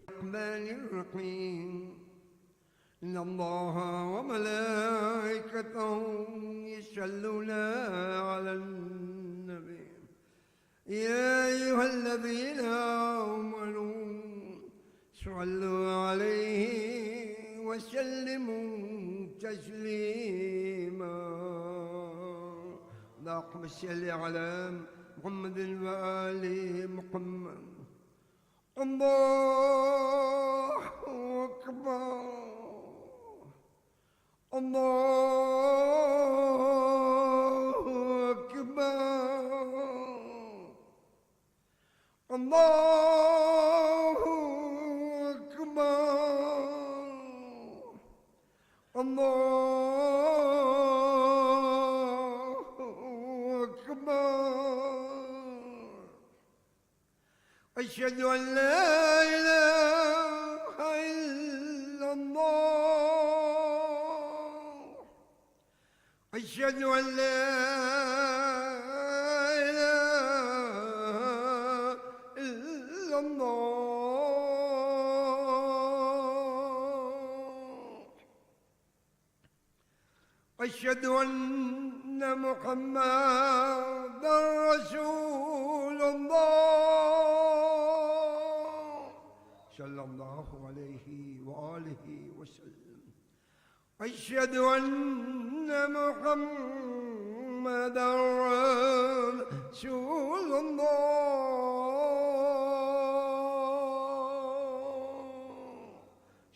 الرحمن الرحيم إن الله وملائكته يصلون على النبي يا أيها الذين آمنوا صلوا عليه وسلموا تسليما اللهم صل على محمد وآل محمد الله أكبر الله أكبر الله أكبر الله أكبر أشهد أن لا إله إلا الله أشهد أن لا إله إلا الله أشهد أن محمدًا رسول الله صلى الله عليه وآله وسلم أشهد أن محمدًا رسول الله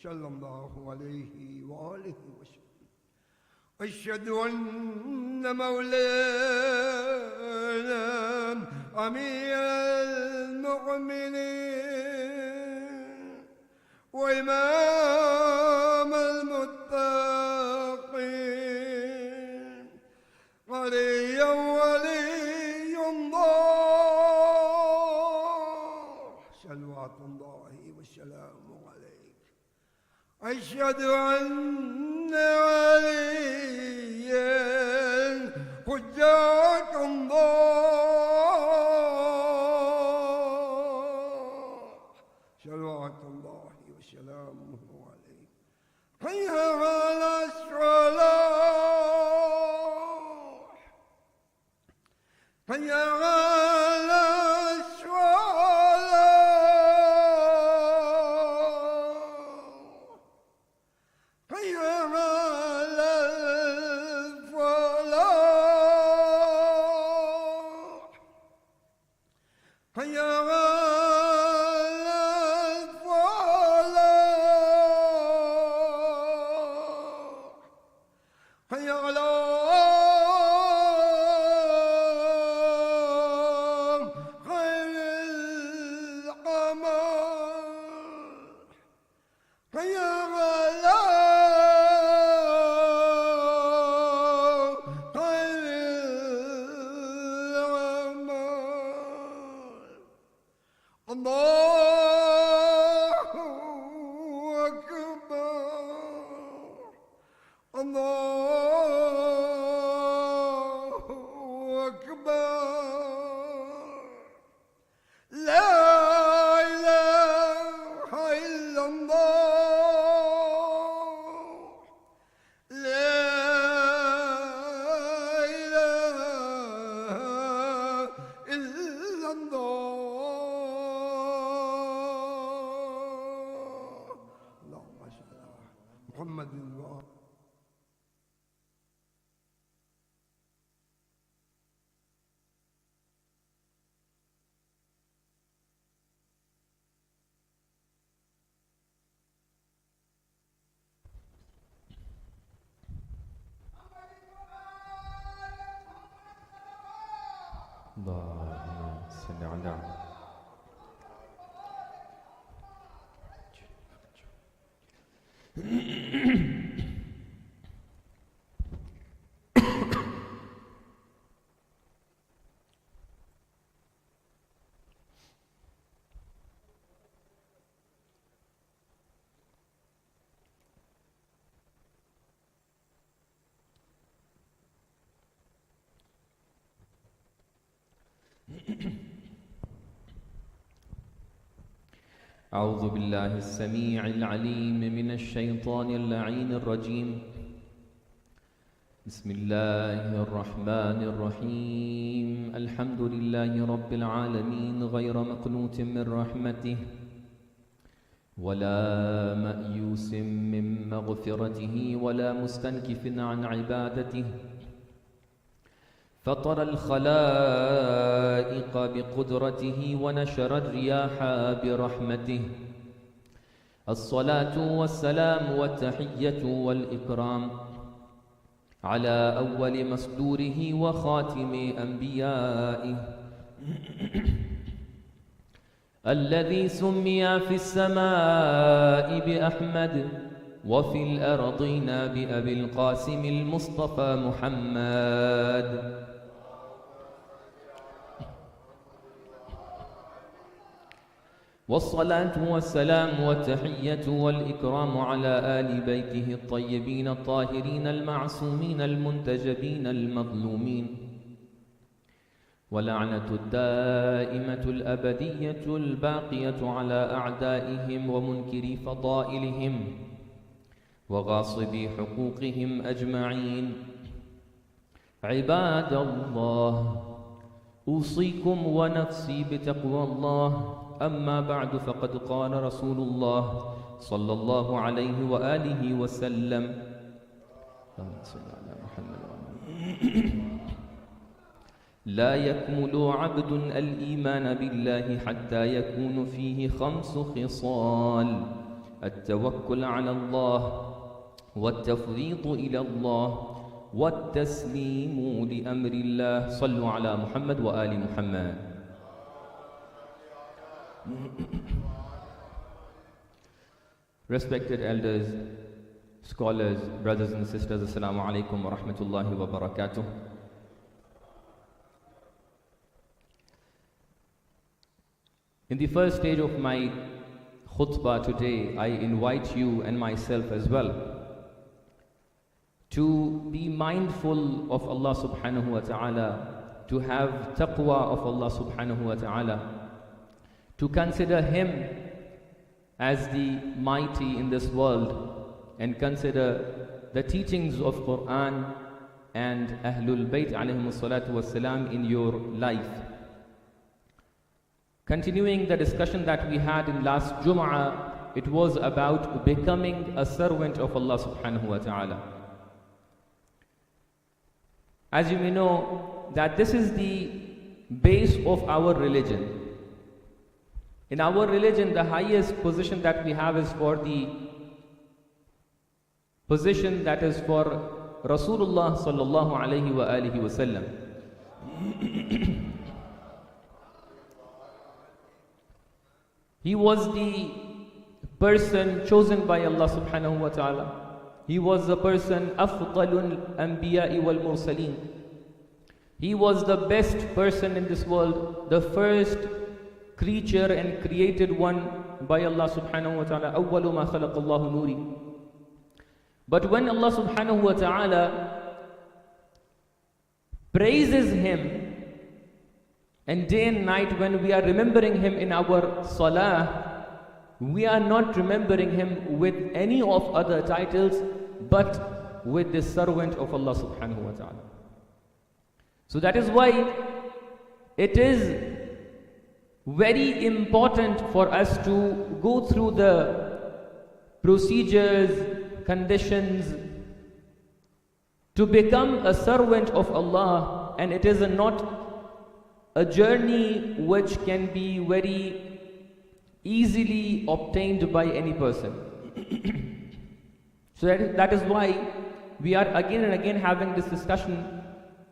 صلى الله عليه وآله وسلم أشهد أن مولانا أمير المؤمنين وإمام المتقين علي ولي الله صلوات الله وسلامه عليك أشهد أن عليا حجة الله صلوات الله وسلامه عليه حي على الصلاة حي على اللهم صل على أعوذ بالله السميع العليم من الشيطان اللعين الرجيم. بسم الله الرحمن الرحيم. الحمد لله رب العالمين غير مقنوط من رحمته ولا مأيوس من مغفرته ولا مستنكف عن عبادته. فطر الخلائق بقدرته ونشر الرياح برحمته. الصلاة والسلام والتحية والإكرام على أول مصدوره وخاتم أنبيائه الذي سمي في السماء بأحمد وفي الأرضين بأبي القاسم المصطفى محمد. والصلاة والسلام والتحية والإكرام على آل بيته الطيبين الطاهرين المعصومين المنتجبين المظلومين. ولعنة الدائمة الأبدية الباقية على أعدائهم ومنكري فضائلهم وغاصبي حقوقهم أجمعين. عباد الله، أوصيكم ونفسي بتقوى الله. أما بعد، فقد قال رسول الله صلى الله عليه وآله وسلم: اللهم صل على محمد لا يكمل عبد الإيمان بالله حتى يكون فيه 5 خصال: التوكل على الله، والتفويض إلى الله، والتسليم لأمر الله. صلوا على محمد وآل محمد. Respected elders, scholars, brothers and sisters, Assalamu alaikum wa rahmatullahi wa barakatuh. In the first stage of my khutbah today, I invite you and myself as well to be mindful of Allah subhanahu wa ta'ala, to have taqwa of Allah subhanahu wa ta'ala, to consider Him as the mighty in this world, and consider the teachings of Quran and Ahlul Bayt alayhimus salatu wassalam in your life. Continuing the discussion that we had in last Jum'ah, it was about becoming a servant of Allah subhanahu wa ta'ala. As you may know, that this is the base of our religion. In our religion, the highest position that we have is for the position that is for Rasulullah sallallahu alayhi wa alihi wa sallam. He was the person chosen by Allah subhanahu wa ta'ala. He was the person afdalul anbiya'i wal mursaleen. He was the best person in this world, the first creature and created one by Allah subhanahu wa ta'ala. Awwalu ma khalaqa Allahu nuri. But when Allah subhanahu wa ta'ala praises Him, and day and night when we are remembering Him in our salah, we are not remembering Him with any of other titles but with the servant of Allah subhanahu wa ta'ala. So that is why it is very important for us to go through the procedures, conditions to become a servant of Allah, and it is not a journey which can be very easily obtained by any person. So that is why we are again and again having this discussion,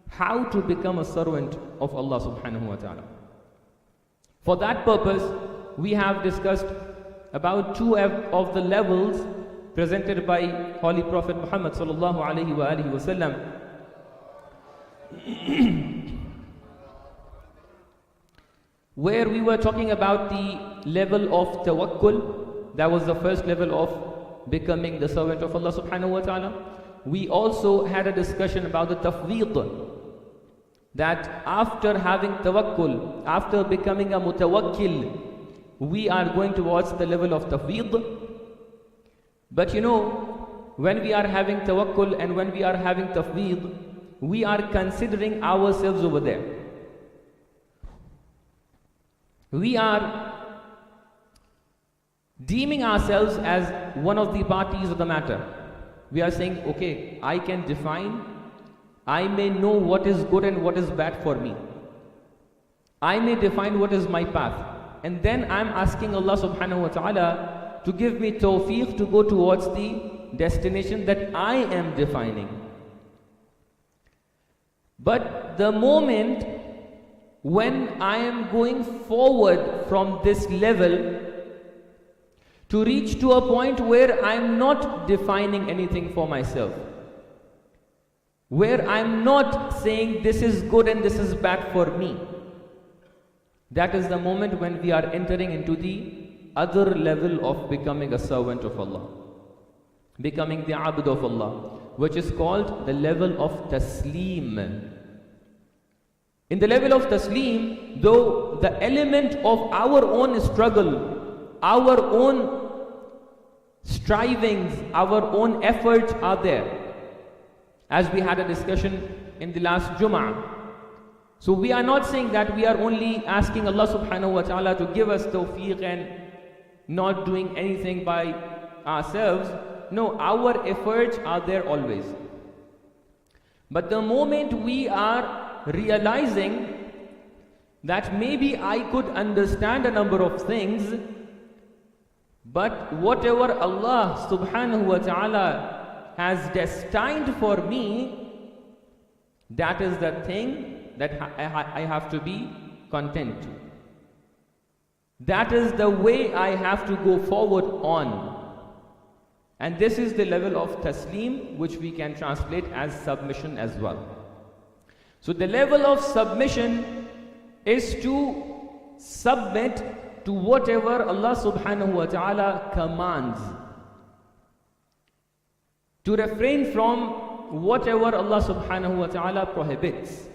how to become a servant of Allah subhanahu wa ta'ala. For that purpose, we have discussed about 2 of the levels presented by Holy Prophet Muhammad sallallahu alayhi wa alihi wa sallam. Where we were talking about the level of tawakkul. That was the first level of becoming the servant of Allah subhanahu wa ta'ala. We also had a discussion about the tafweed, that after having tawakkul, after becoming a mutawakkil, we are going towards the level of tafweed. But when we are having tawakkul and when we are having tafweed, we are considering ourselves over there. We are deeming ourselves as one of the parties of the matter. We are saying, okay, I can define, I may know what is good and what is bad for me. I may define what is my path. And then I am asking Allah subhanahu wa ta'ala to give me tawfiq to go towards the destination that I am defining. But the moment when I am going forward from this level to reach to a point where I am not defining anything for myself, where I am not saying this is good and this is bad for me, that is the moment when we are entering into the other level of becoming a servant of Allah, becoming the abd of Allah, which is called the level of taslim. In the level of taslim, though the element of our own struggle, our own strivings, our own efforts are there, as we had a discussion in the last Jum'ah. So we are not saying that we are only asking Allah subhanahu wa ta'ala to give us tawfiq and not doing anything by ourselves. No, our efforts are there always. But the moment we are realizing that maybe I could understand a number of things, but whatever Allah subhanahu wa ta'ala has destined for me, that is the thing that I have to be content to. That is the way I have to go forward on. And this is the level of taslim, which we can translate as submission as well. So the level of submission is to submit to whatever Allah subhanahu wa ta'ala commands, to refrain from whatever Allah subhanahu wa ta'ala prohibits,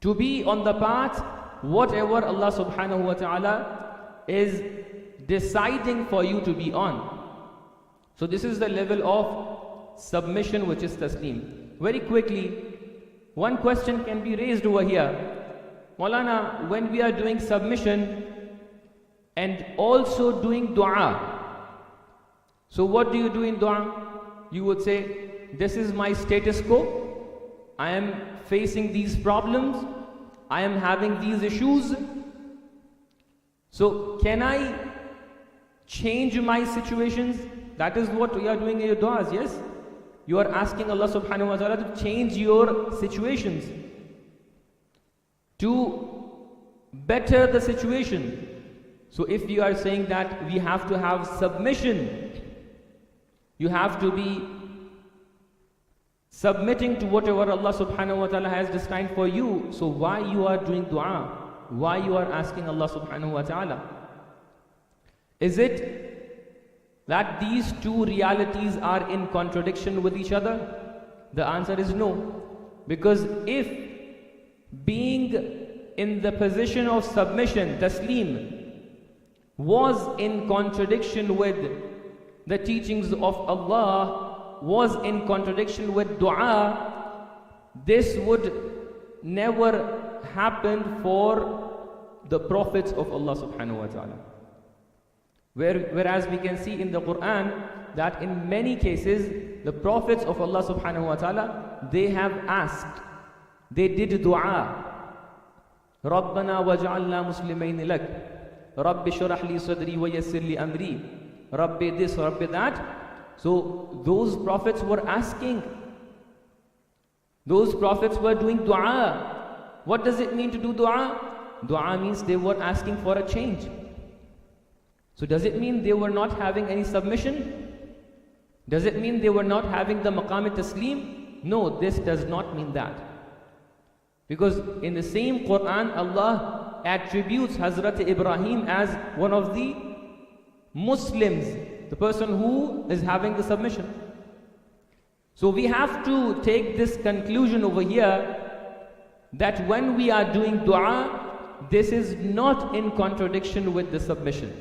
to be on the path whatever Allah subhanahu wa ta'ala is deciding for you to be on. So this is the level of submission, which is taslim. Very quickly, one question can be raised over here. Maulana, when we are doing submission and also doing dua, so what do you do in dua? You would say, this is my status quo, I am facing these problems, I am having these issues, so can I change my situations? That is what you are doing in your du'as, yes? You are asking Allah subhanahu wa ta'ala to change your situations, to better the situation. So if you are saying that we have to have submission, you have to be submitting to whatever Allah subhanahu wa ta'ala has destined for you, so why you are doing dua? Why you are asking Allah subhanahu wa ta'ala? Is it that these two realities are in contradiction with each other? The answer is no. Because if being in the position of submission, taslim, was in contradiction with the teachings of Allah, was in contradiction with dua, this would never happen for the prophets of Allah subhanahu wa ta'ala. Whereas we can see in the Quran that in many cases the prophets of Allah subhanahu wa ta'ala, they have asked, they did dua. رَبَّنَا وَجْعَلْنَا مُسْلِمَيْنِ لَكَ رَبِّ شُرَحْ لِي صَدْرِي وَيَسِّرْ لِي أَمْرِي رَبِّ this, رَبِّ that. So those prophets were asking, those prophets were doing dua. What does it mean to do dua? Dua means they were asking for a change. So does it mean they were not having any submission? Does it mean they were not having the maqam taslim? No, this does not mean that. Because in the same Quran, Allah attributes Hazrat Ibrahim as one of the Muslims, the person who is having the submission. So we have to take this conclusion over here, that when we are doing dua, this is not in contradiction with the submission.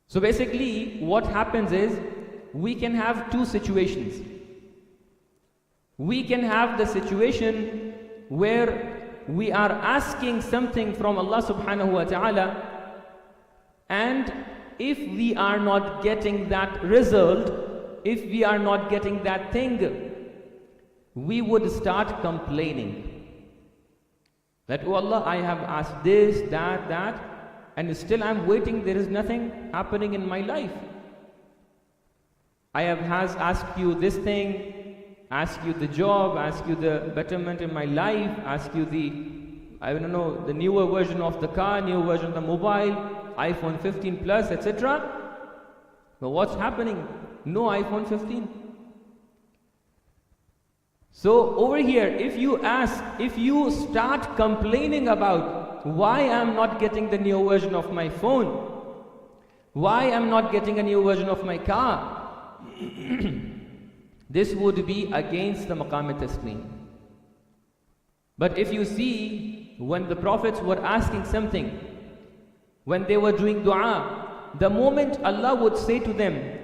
So basically, what happens is, we can have two situations. We can have the situation where we are asking something from Allah subhanahu wa ta'ala, and if we are not getting that result, if we are not getting that thing, we would start complaining. That, oh Allah, I have asked this, that, and still I'm waiting, there is nothing happening in my life. I have asked you this thing, ask you the job, ask you the betterment in my life, ask you the newer version of the car, newer version of the mobile, iPhone 15 Plus, etc. But what's happening? No iPhone 15. So over here, if you start complaining about why I'm not getting the new version of my phone, why I'm not getting a new version of my car, this would be against the maqam taslim. But if you see, when the prophets were asking something, when they were doing dua, the moment Allah would say to them,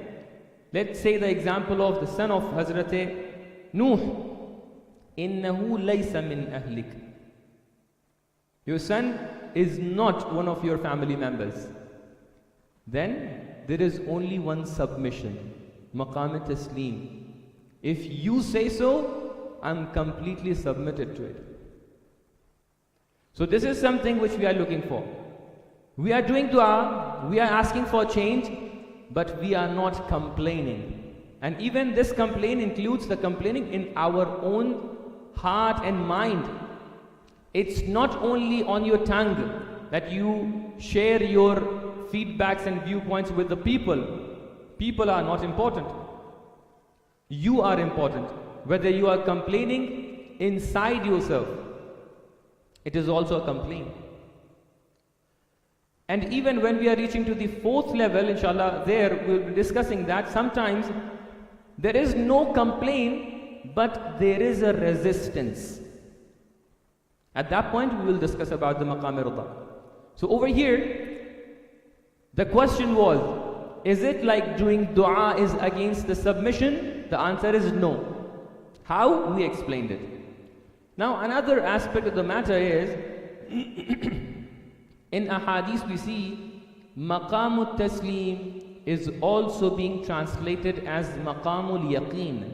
let's say the example of the son of Hazrat Nuh, innahu laysa min ahlik. Your son is not one of your family members. Then there is only one submission, maqam taslim. If you say so, I'm completely submitted to it. So this is something which we are looking for. We are doing dua, we are asking for change, but we are not complaining. And even this complaint includes the complaining in our own heart and mind. It's not only on your tongue that you share your feedbacks and viewpoints with the people. People are not important. You are important. Whether you are complaining inside yourself, it is also a complaint. And even when we are reaching to the fourth level, inshallah, there we'll be discussing that sometimes there is no complaint, but there is a resistance. At that point, we will discuss about the maqam rida. So over here, the question was, is it like doing dua is against the submission? The answer is no. How? We explained it. Now another aspect of the matter is, in ahadith we see maqamut taslim is also being translated as maqamul yaqeen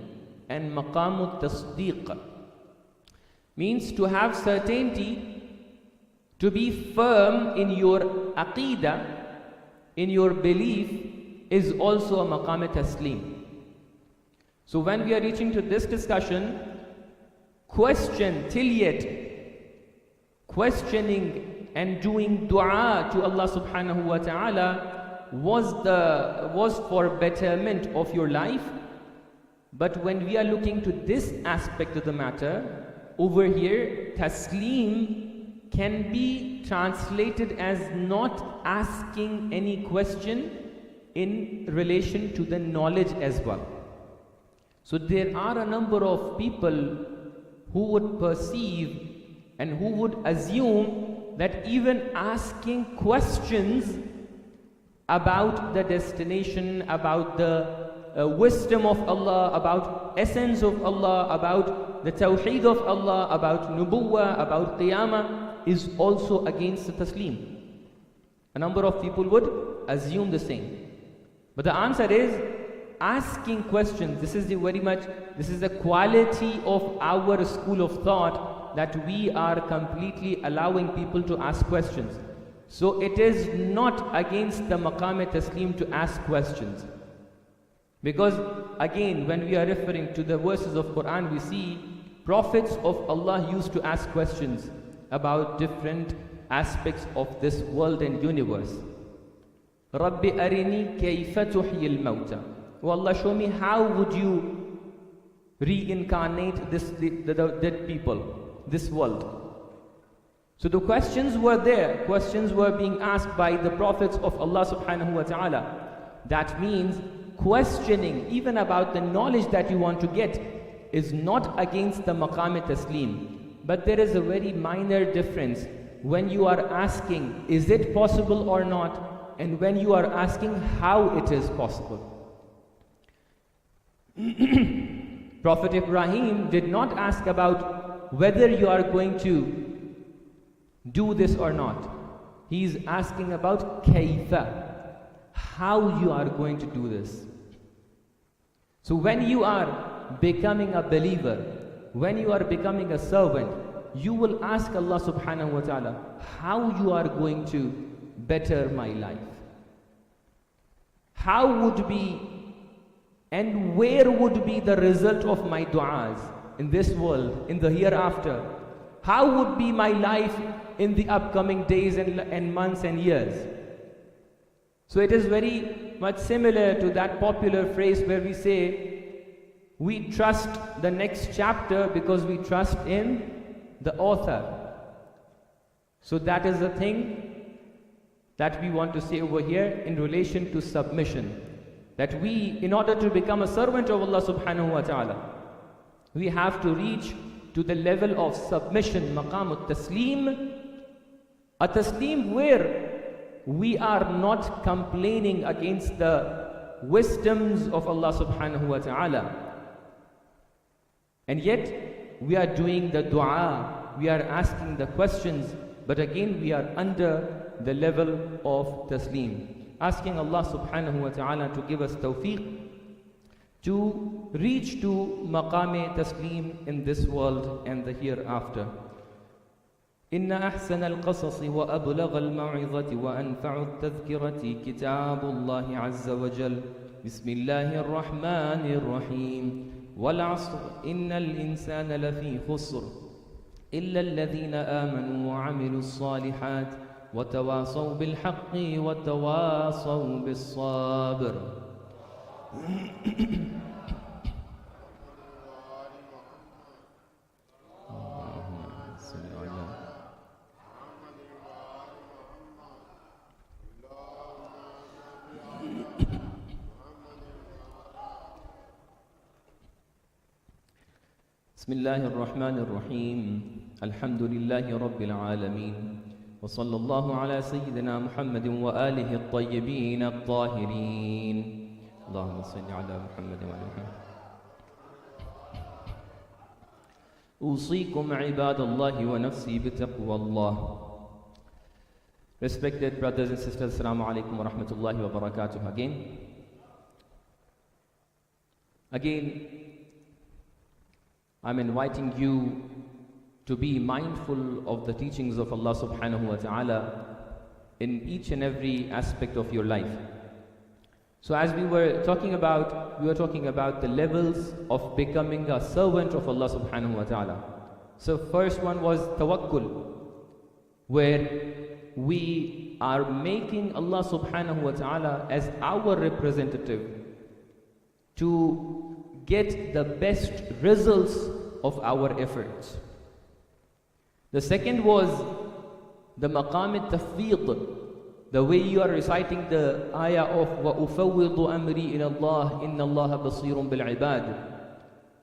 and maqamut tasdeeq. Means to have certainty, to be firm in your aqidah, in your belief, is also a maqam taslim. So when we are reaching to this discussion, question till yet, questioning and doing dua to Allah subhanahu wa ta'ala was for betterment of your life. But when we are looking to this aspect of the matter, over here, taslim can be translated as not asking any question in relation to the knowledge as well. So there are a number of people who would perceive and who would assume that even asking questions about the destination, about the wisdom of Allah, about essence of Allah, about the tawheed of Allah, about nubuwwah, about qiyamah, is also against the taslim. A number of people would assume the same. But the answer is, asking questions, this is the quality of our school of thought, that we are completely allowing people to ask questions. So it is not against the maqam taslim to ask questions. Because again, when we are referring to the verses of Quran, we see prophets of Allah used to ask questions about different aspects of this world and universe. Rabbi arini kayfa tuhyil mawta. Oh Allah, show me how would you reincarnate the dead people, this world. So the questions were there, questions were being asked by the prophets of Allah subhanahu wa ta'ala. That means questioning even about the knowledge that you want to get is not against the maqam taslim. but there is a very minor difference when you are asking, is it possible or not, and when you are asking how it is possible. Prophet Ibrahim did not ask about whether you are going to do this or not. He is asking about kayfa, how you are going to do this. So when you are becoming a believer, when you are becoming a servant, you will ask Allah subhanahu wa ta'ala, how you are going to better my life? How would be and where would be the result of my du'as in this world, in the hereafter? How would be my life in the upcoming days and months and years? So it is very much similar to that popular phrase where we say, we trust the next chapter because we trust in the author. So that is the thing that we want to say over here in relation to submission. That we, in order to become a servant of Allah subhanahu wa ta'ala, we have to reach to the level of submission, maqam at-taslim, a taslim where we are not complaining against the wisdoms of Allah subhanahu wa ta'ala. And yet, we are doing the dua, we are asking the questions, but again we are under the level of taslim. Asking Allah subhanahu wa ta'ala to give us tawfiq to reach to maqam taslim in this world and the hereafter. إن أحسن القصص وأبلغ الموعظة وأنفع التذكرة كتاب الله عز وجل بسم الله الرحمن الرحيم والعصر إن الإنسان لفي خسر إلا الذين آمنوا وعملوا الصالحات وتواصوا بالحق وتواصوا بالصبر. بسم الله الرحمن الرحيم الحمد لله رب العالمين وصلى الله على سيدنا محمد وآله الطيبين الطاهرين اللهم صل على محمد وعلى محمد. أوصيكم عباد الله ونفسي بتقوى الله. Respected brothers and sisters, Assalamu alaikum wa rahmatullahi wa barakatuh. Again, I'm inviting you to be mindful of the teachings of Allah subhanahu wa ta'ala in each and every aspect of your life. So as we were talking about the levels of becoming a servant of Allah subhanahu wa ta'ala. So first one was tawakkul, where we are making Allah subhanahu wa ta'ala as our representative to get the best results of our efforts. The second was the maqam at-tafweed, the way you are reciting the ayah of وَأُفَوِّضُ أَمْرِي إِلَى اللَّهِ إِنَّ اللَّهَ بَصِيرٌ بِالْعِبَادِ,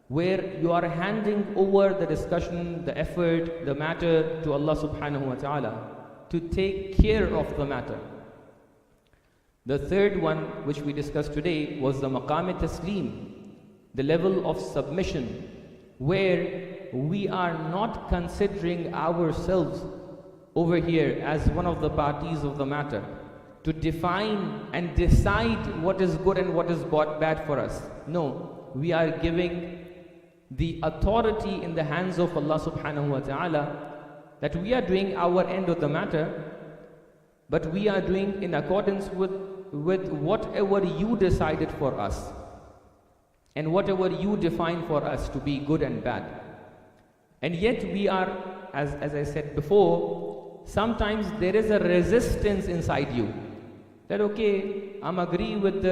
where you are handing over the discussion, the effort, the matter to Allah subhanahu wa ta'ala to take care of the matter. The third one which we discussed today was the maqam at-taslim, the level of submission, where we are not considering ourselves over here as one of the parties of the matter to define and decide what is good and what is bad for us. No, we are giving the authority in the hands of Allah subhanahu wa ta'ala, that we are doing our end of the matter, but we are doing in accordance with whatever you decided for us and whatever you define for us to be good and bad. And yet we are, as I said before, sometimes there is a resistance inside you that okay, I'm agree with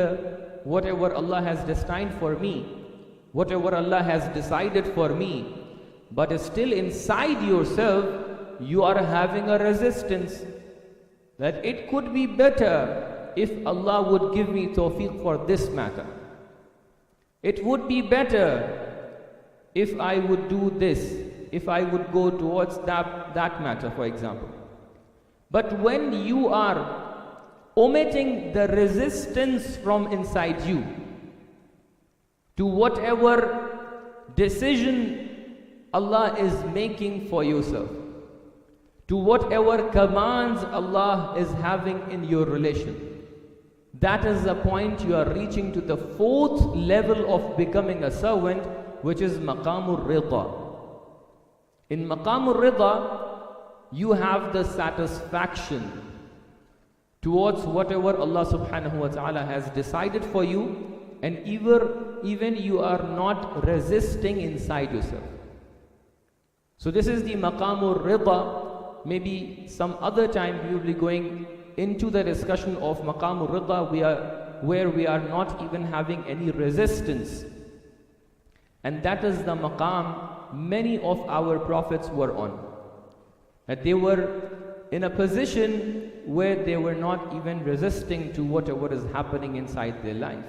whatever Allah has destined for me, whatever Allah has decided for me, but still inside yourself you are having a resistance that it could be better if Allah would give me tawfiq for this matter. It would be better if I would do this. if I would go towards that matter, for example. But when you are omitting the resistance from inside you to whatever decision Allah is making for yourself, to whatever commands Allah is having in your relation, that is the point you are reaching to the fourth level of becoming a servant, which is maqamur rida. In maqamur rida, you have the satisfaction towards whatever Allah subhanahu wa ta'ala has decided for you, and even you are not resisting inside yourself. So this is the maqamur rida. Maybe some other time we will be going into the discussion of maqamur rida, where we are not even having any resistance. And that is the maqam many of our prophets were on. That they were in a position where they were not even resisting to whatever is happening inside their life.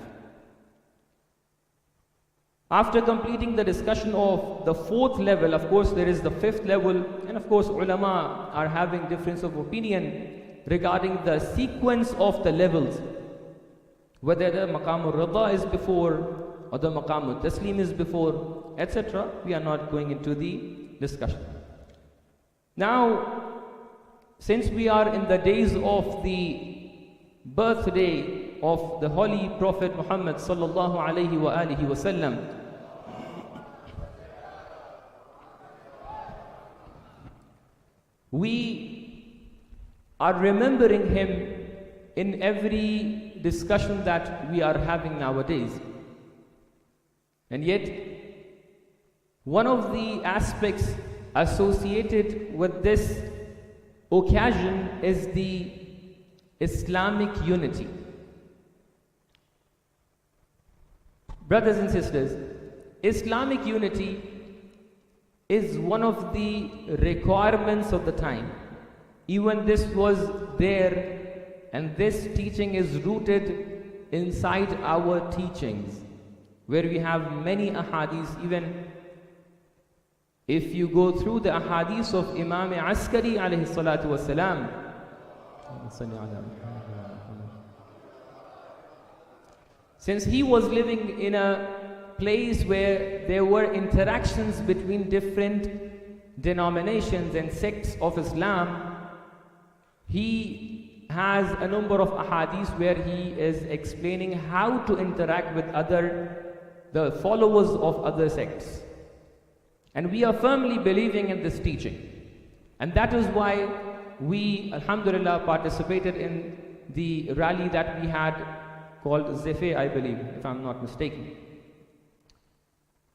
After completing the discussion of the fourth level, of course there is the fifth level, and of course ulama are having difference of opinion regarding the sequence of the levels, whether the maqamur rida is before or the maqamul taslim is before, etc. We are not going into the discussion. Now, since we are in the days of the birthday of the Holy Prophet Muhammad sallallahu alaihi wa alihi wasallam, we are remembering him in every discussion that we are having nowadays. And yet, one of the aspects associated with this occasion is the Islamic unity. Brothers and sisters, Islamic unity is one of the requirements of the time. Even this was there, and this teaching is rooted inside our teachings, where we have many ahadith. Even if you go through the ahadith of Imam Askari alayhi salatu wasalam, since he was living in a place where there were interactions between different denominations and sects of Islam, he has a number of ahadith where he is explaining how to interact with the followers of other sects. And we are firmly believing in this teaching. And that is why we, alhamdulillah, participated in the rally that we had called Zefe, I believe, if I'm not mistaken.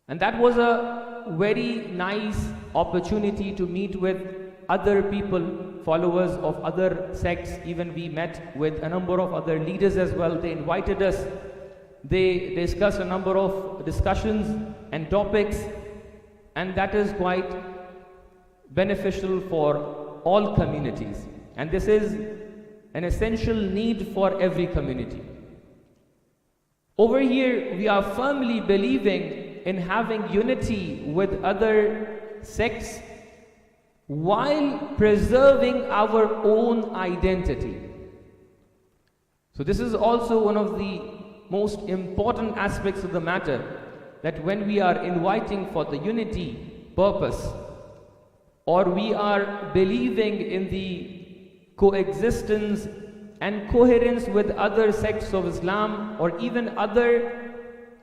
And that was a very nice opportunity to meet with other people, followers of other sects. Even we met with a number of other leaders as well. They invited us. They discussed a number of discussions and topics, and that is quite beneficial for all communities. And this is an essential need for every community. Over here, we are firmly believing in having unity with other sects while preserving our own identity. So this is also one of the most important aspects of the matter, that when we are inviting for the unity purpose, or we are believing in the coexistence and coherence with other sects of Islam or even other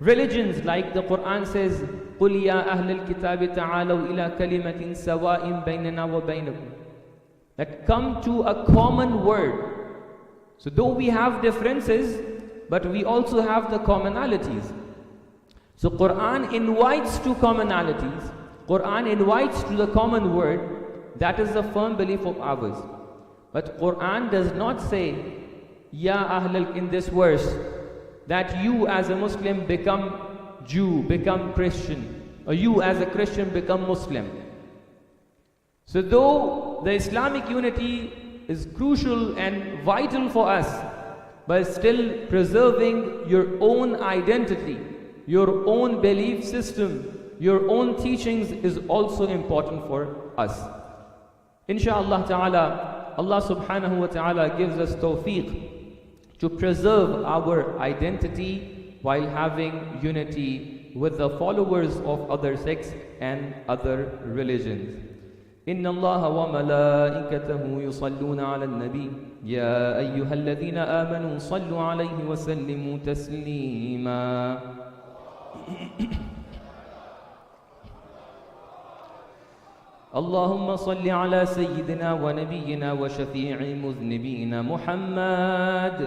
religions, like the Quran says, قُلْ يَا أَهْلَ الْكِتَابِ تَعَالَوْا إِلَىٰ كَلِمَةٍ سَوَاءٍ بَيْنَنَا وَبَيْنَكُمْ, that come to a common word. So though we have differences, but we also have the commonalities. So Quran invites to commonalities, Quran invites to the common word. That is the firm belief of ours. But Quran does not say, Ya Ahlal, in this verse, that you as a Muslim become Jew, become Christian, or you as a Christian become Muslim. So though the Islamic unity is crucial and vital for us, but still preserving your own identity, your own belief system, your own teachings is also important for us. Insha'Allah ta'ala, Allah subhanahu wa ta'ala gives us tawfiq to preserve our identity while having unity with the followers of other sects and other religions. إن الله وملائكته يصلون على النبي يا أيها الذين آمنوا صلوا عليه وسلموا تسليما. اللهم صل على سيدنا ونبينا وشفيع المذنبين محمد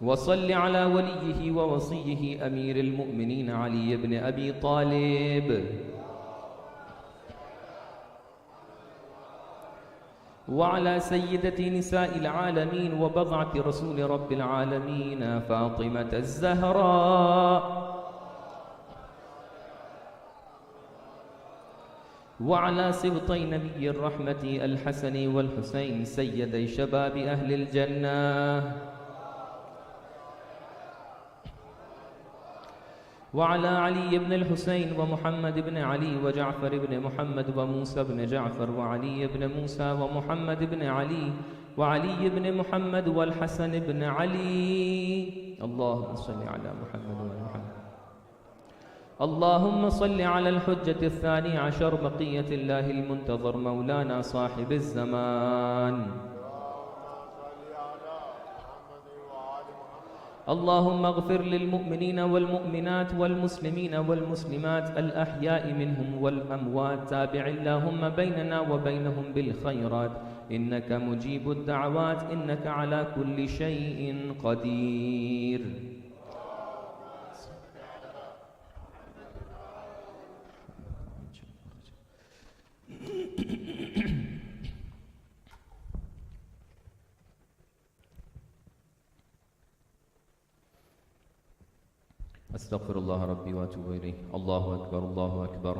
وصل على وليه ووصيه أمير المؤمنين علي بن أبي طالب وعلى سيدة نساء العالمين وبضعة رسول رب العالمين فاطمة الزهراء وعلى سبطي نبي الرحمة الحسن والحسين سيدي شباب أهل الجنة وعلى علي بن الحسين ومحمد بن علي وجعفر بن محمد وموسى بن جعفر وعلي بن موسى ومحمد بن علي وعلي بن محمد والحسن بن علي. اللهم صل على محمد وعلى محمد. اللهم صل على الحجة الثاني عشر بقية الله المنتظر مولانا صاحب الزمان. اللهم اغفر للمؤمنين والمؤمنات والمسلمين والمسلمات الأحياء منهم والأموات. تابع اللهم بيننا وبينهم بالخيرات إنك مجيب الدعوات إنك على كل شيء قدير. أستغفر الله ربي وأتوب إليه. الله أكبر الله أكبر.